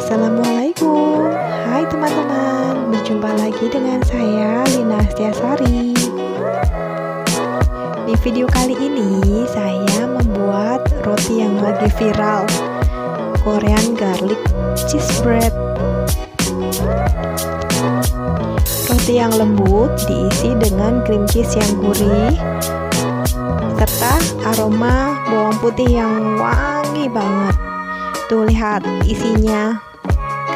Assalamualaikum. Hai teman-teman, berjumpa lagi dengan saya Lina Astiasari. Di video kali ini saya membuat roti yang lagi viral, Korean garlic cheese bread. Roti yang lembut diisi dengan cream cheese yang gurih serta aroma bawang putih yang wangi banget. Tuh lihat isinya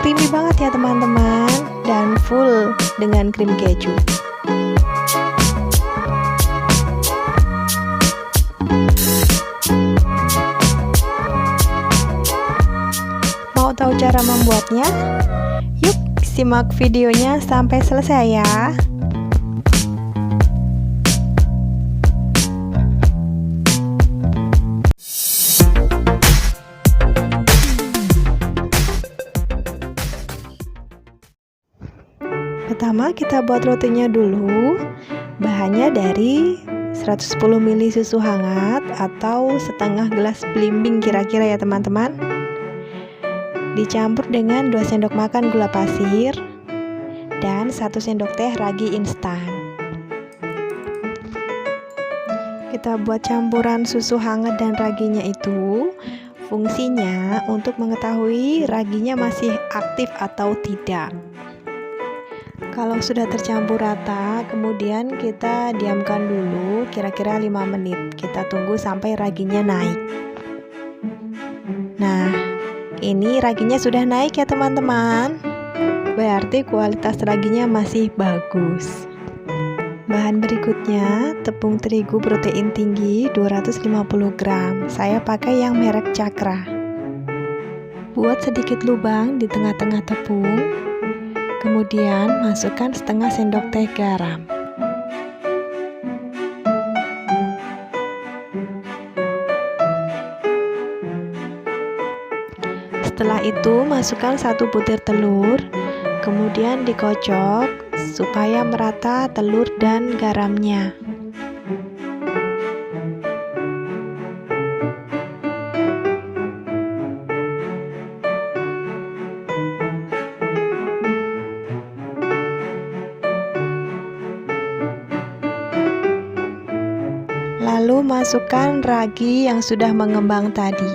creamy banget ya teman-teman, dan full dengan krim keju. Mau tahu cara membuatnya? Yuk simak videonya sampai selesai ya. Pertama kita buat rotinya dulu. Bahannya dari 110 ml susu hangat atau setengah gelas belimbing kira-kira ya teman-teman. Dicampur dengan 2 sendok makan gula pasir dan 1 sendok teh ragi instan. Kita buat campuran susu hangat dan raginya itu fungsinya untuk mengetahui raginya masih aktif atau tidak. Kalau sudah tercampur rata, kemudian kita diamkan dulu kira-kira 5 menit. Kita tunggu sampai raginya naik. Nah, ini raginya sudah naik ya teman-teman. Berarti kualitas raginya masih bagus. Bahan berikutnya, tepung terigu protein tinggi 250 gram. Saya pakai yang merek Cakra. Buat sedikit lubang di tengah-tengah tepung. Kemudian masukkan setengah sendok teh garam. Setelah itu masukkan 1 butir telur, kemudian dikocok supaya merata telur dan garamnya. Lalu masukkan ragi yang sudah mengembang tadi.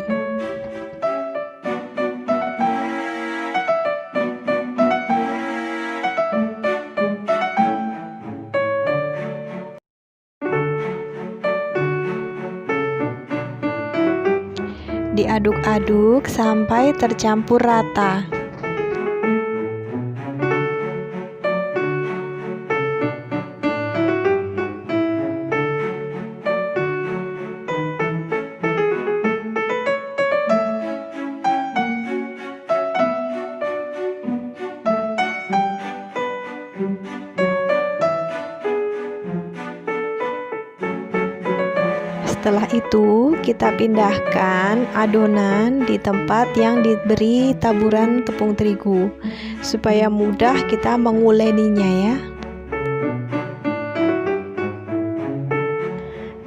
Diaduk-aduk sampai tercampur rata. Setelah itu kita pindahkan adonan di tempat yang diberi taburan tepung terigu supaya mudah kita menguleninya ya.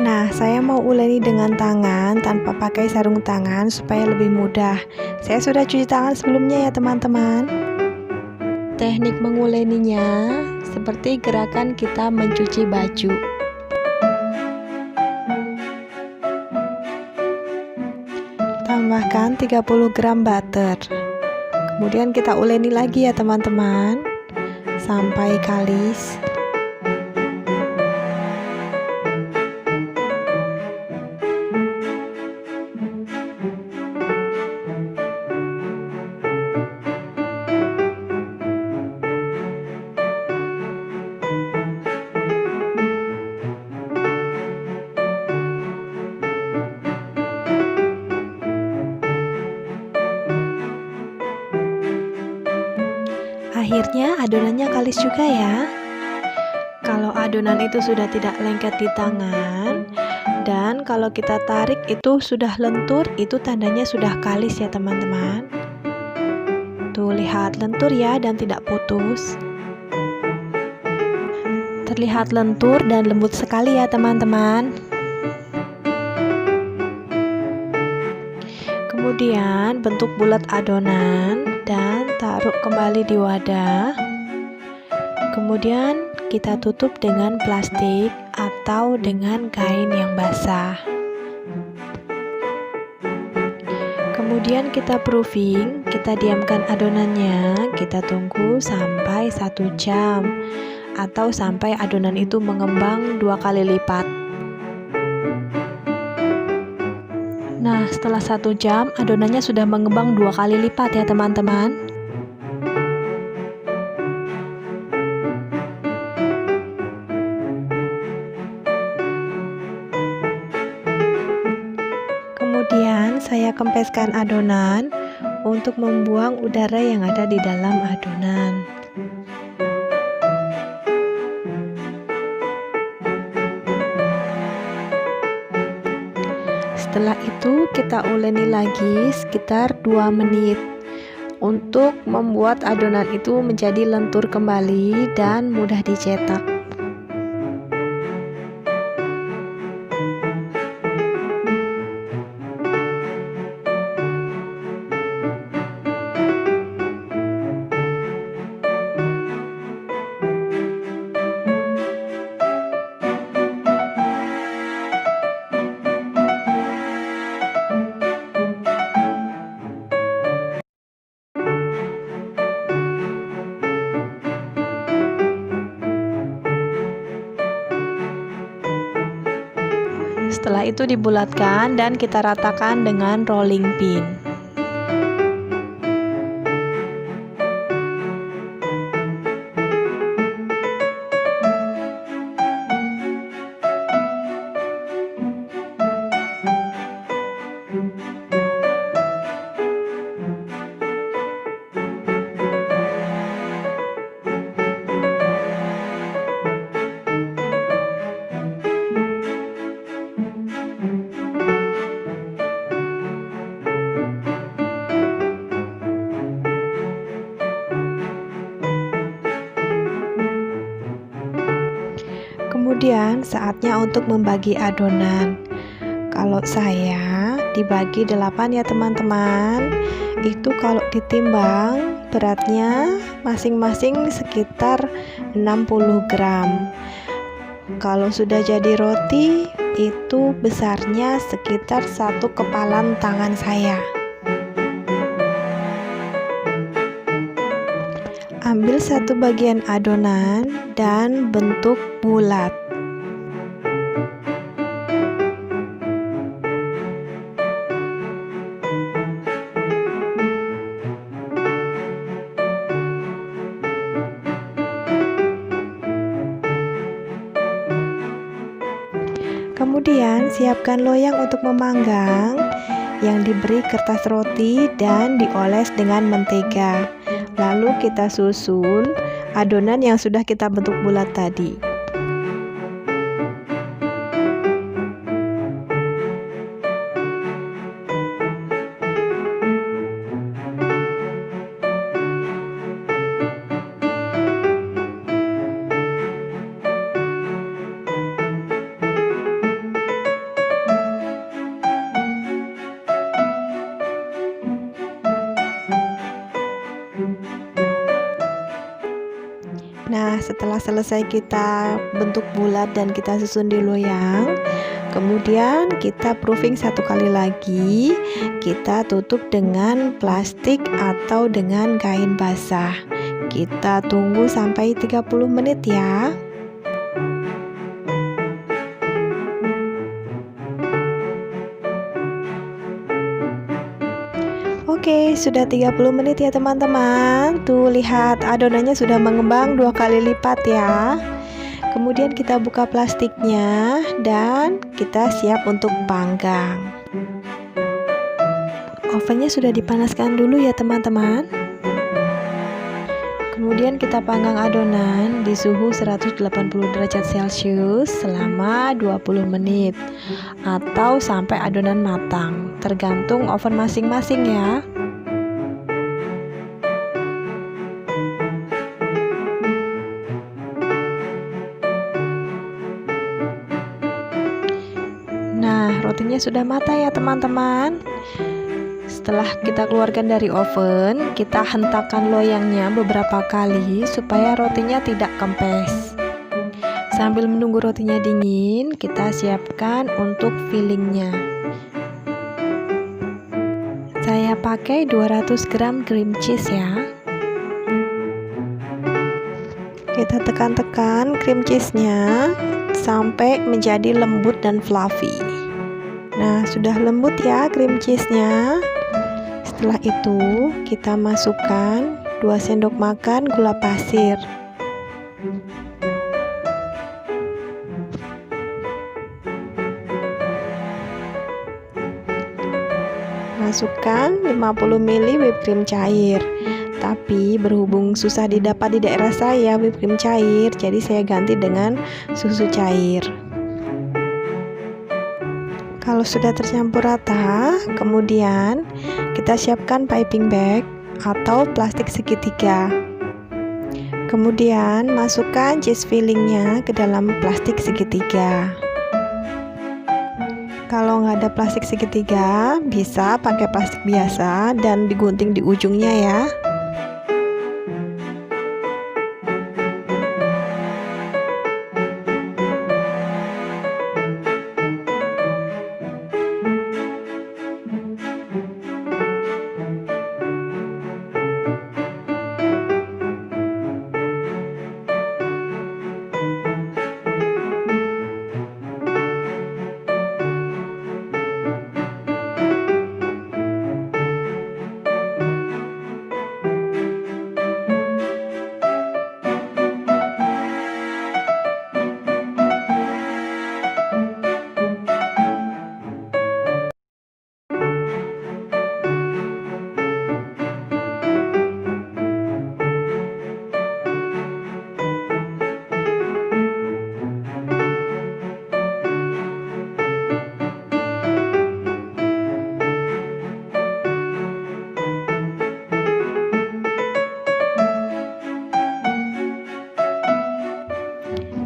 Nah, saya mau uleni dengan tangan tanpa pakai sarung tangan supaya lebih mudah. Saya sudah cuci tangan sebelumnya ya teman-teman. Teknik menguleninya seperti gerakan kita mencuci baju. Tambahkan 30 gram butter. Kemudian kita uleni lagi ya teman-teman sampai kalis. Akhirnya adonannya kalis juga ya. Kalau adonan itu sudah tidak lengket di tangan, dan kalau kita tarik itu sudah lentur, itu tandanya sudah kalis ya teman-teman. Tuh lihat, lentur ya dan tidak putus. Terlihat lentur dan lembut sekali ya teman-teman. Kemudian bentuk bulat adonan dan taruh kembali di wadah. Kemudian kita tutup dengan plastik atau dengan kain yang basah. Kemudian kita proofing, kita diamkan adonannya, kita tunggu sampai 1 jam atau sampai adonan itu mengembang 2 kali lipat. Nah, setelah 1 jam adonannya sudah mengembang 2 kali lipat ya teman-teman. Kemudian saya kempeskan adonan untuk membuang udara yang ada di dalam adonan. Setelah itu kita uleni lagi sekitar 2 menit untuk membuat adonan itu menjadi lentur kembali dan mudah dicetak. Setelah itu dibulatkan dan kita ratakan dengan rolling pin. Kemudian saatnya untuk membagi adonan. Kalau saya dibagi 8 ya teman-teman. Itu kalau ditimbang beratnya masing-masing sekitar 60 gram. Kalau sudah jadi roti itu besarnya sekitar 1 kepalan tangan saya. Ambil 1 bagian adonan dan bentuk bulat. Kemudian siapkan loyang untuk memanggang yang diberi kertas roti dan dioles dengan mentega. Lalu kita susun adonan yang sudah kita bentuk bulat tadi. Nah, setelah selesai kita bentuk bulat dan kita susun di loyang, kemudian kita proofing 1 kali lagi. Kita tutup dengan plastik atau dengan kain basah. Kita tunggu sampai 30 menit ya. Oke, sudah 30 menit ya teman-teman. Tuh lihat adonannya sudah mengembang 2 kali lipat ya. Kemudian kita buka plastiknya dan kita siap untuk panggang. Ovennya sudah dipanaskan dulu ya teman-teman. Kemudian kita panggang adonan di suhu 180 derajat Celcius selama 20 menit atau sampai adonan matang, tergantung oven masing-masing ya. Nah, rotinya sudah matang ya teman-teman. Setelah kita keluarkan dari oven, kita hentakkan loyangnya beberapa kali supaya rotinya tidak kempes. Sambil menunggu rotinya dingin, kita siapkan untuk fillingnya. Saya pakai 200 gram cream cheese ya. Kita tekan-tekan cream cheese-nya sampai menjadi lembut dan fluffy. Nah, sudah lembut ya cream cheese-nya. Setelah itu, kita masukkan 2 sendok makan gula pasir. Masukkan 50 ml whipped cream cair. Tapi berhubung susah didapat di daerah saya whipped cream cair, jadi saya ganti dengan susu cair. Kalau sudah tercampur rata, kemudian kita siapkan piping bag atau plastik segitiga. Kemudian masukkan cheese fillingnya ke dalam plastik segitiga. Kalau nggak ada plastik segitiga, bisa pakai plastik biasa dan digunting di ujungnya ya.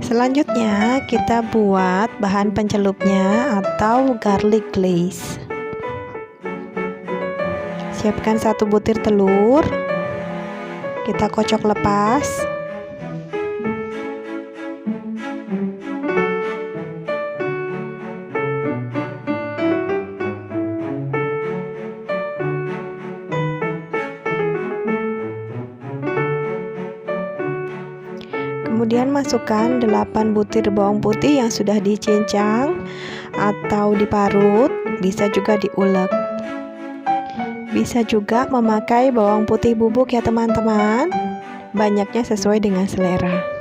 Selanjutnya kita buat bahan pencelupnya atau garlic glaze. Siapkan 1 butir telur. Kita kocok lepas. Kemudian masukkan 8 butir bawang putih yang sudah dicincang atau diparut, bisa juga diulek. Bisa juga memakai bawang putih bubuk ya teman-teman. Banyaknya sesuai dengan selera.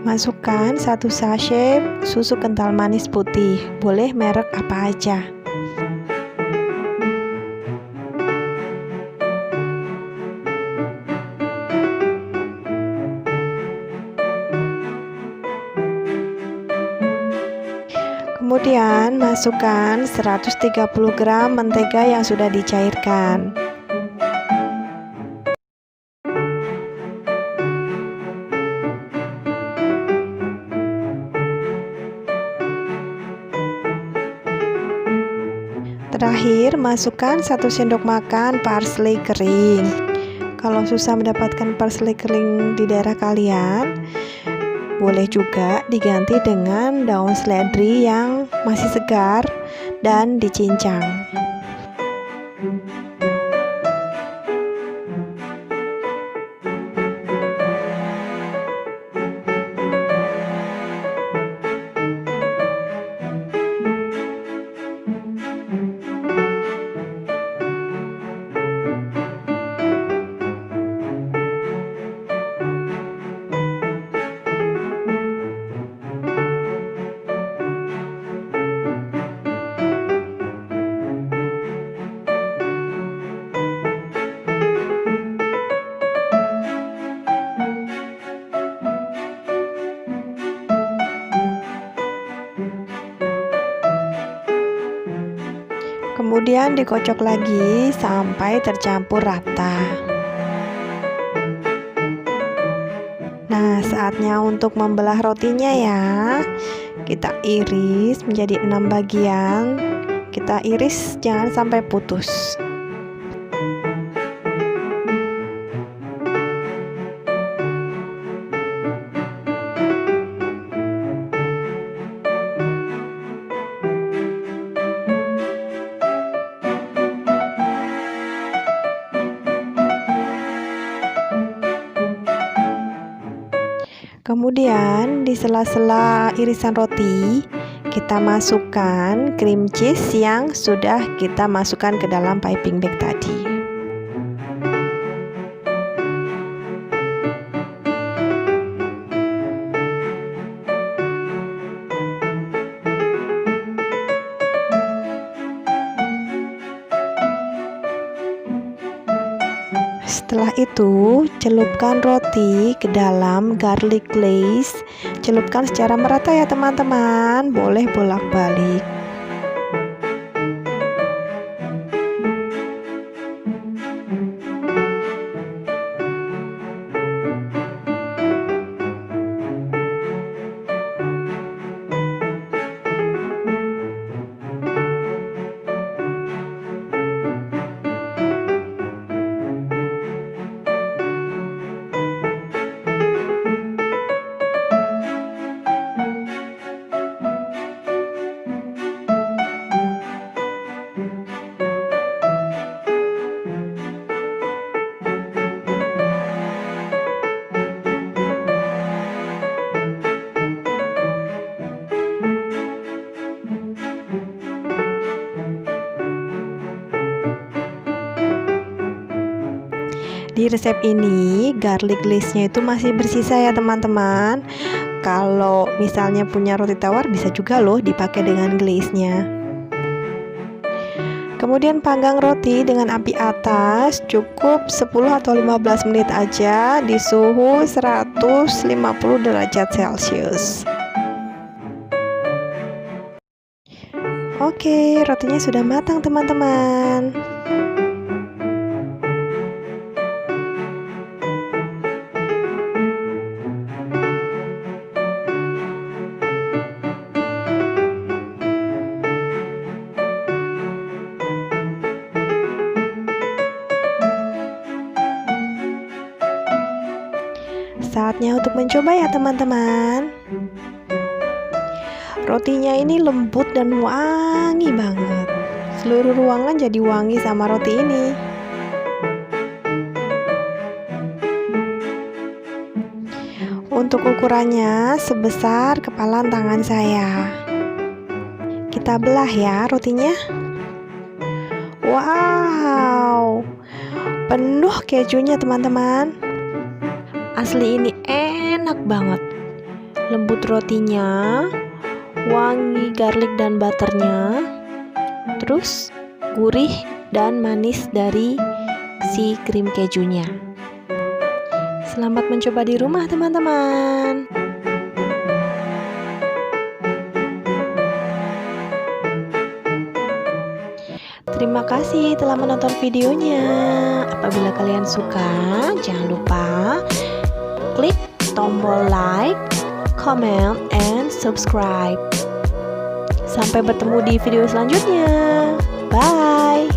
Masukkan 1 sachet susu kental manis putih, boleh merek apa aja. Kemudian masukkan 130 gram mentega yang sudah dicairkan. Terakhir, masukkan 1 sendok makan parsley kering. Kalau susah mendapatkan parsley kering di daerah kalian, boleh juga diganti dengan daun seledri yang masih segar dan dicincang. Kemudian dikocok lagi sampai tercampur rata. Nah, saatnya untuk membelah rotinya ya. Kita iris menjadi 6 bagian. Kita iris jangan sampai putus. Kemudian di sela-sela irisan roti, kita masukkan cream cheese yang sudah kita masukkan ke dalam piping bag tadi. Setelah itu, celupkan roti ke dalam garlic glaze. Celupkan secara merata ya teman-teman, boleh bolak-balik. Di resep ini garlic glaze-nya itu masih bersisa ya teman-teman. Kalau misalnya punya roti tawar bisa juga loh dipakai dengan glaze-nya. Kemudian panggang roti dengan api atas, cukup 10 atau 15 menit aja di suhu 150 derajat Celcius. Oke, rotinya sudah matang teman-teman. Saatnya untuk mencoba ya teman-teman. Rotinya ini lembut dan wangi banget. Seluruh ruangan jadi wangi sama roti ini. Untuk ukurannya sebesar kepalan tangan saya. Kita belah ya rotinya. Wow, penuh kejunya teman-teman. Asli ini enak banget. Lembut rotinya, wangi garlic dan butternya, terus gurih dan manis dari si krim kejunya. Selamat mencoba di rumah teman-teman. Terima kasih telah menonton videonya. Apabila kalian suka, jangan lupa klik tombol like, comment, and subscribe. Sampai bertemu di video selanjutnya. Bye.